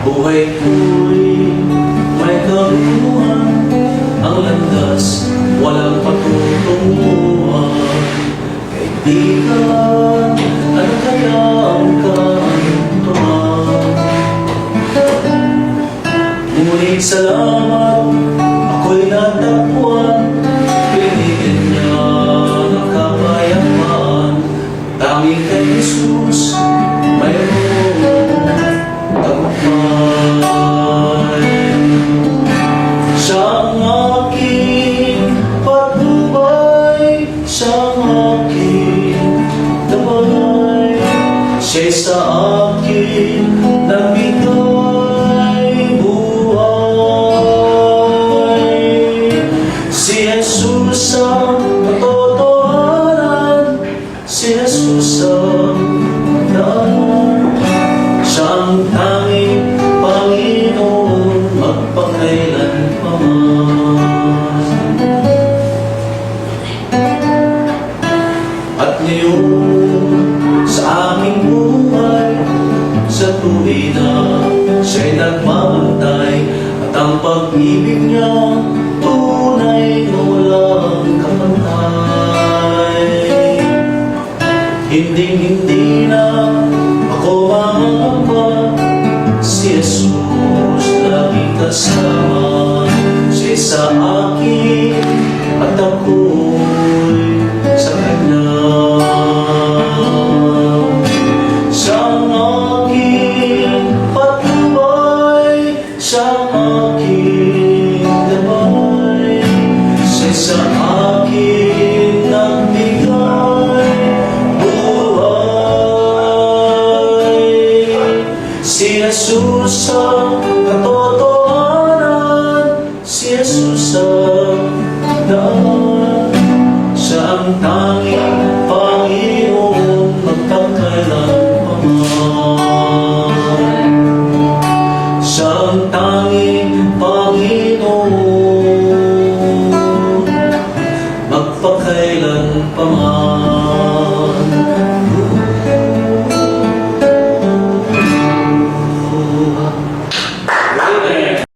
Buhay ko'y may kaluhan, ang landas walang patutunguhan. Kaibigan, ano kaya ang kaantuhan? Ngunit salamat, ako'y natagpuan, binigyan niya ng kapayapaan. Tanging kay Jesus, mayroong tagumpay. Siyang aking patnubay, siyang aking gabay, siya'y sa akin nagbigay buhay. Si Jesus ang katotohanan, si Jesus ang daan. Siyang tanging Panginoon magpakailanman. At ngayon sa aming buhay, sa tuwid na siya'y nagmamantay, at ang pag-ibig niya tunay na walang kapantay. Hindi na ako mangamba, si Jesus laging kasama. Siya'y sa akin at ako'y sa Kanya. Siyang aking patnubay, siyang aking gabay, siya'y sa akin nagbigay buhay. Si Jesus ang katotohanan, si Jesus ang daan. Siya ang tanging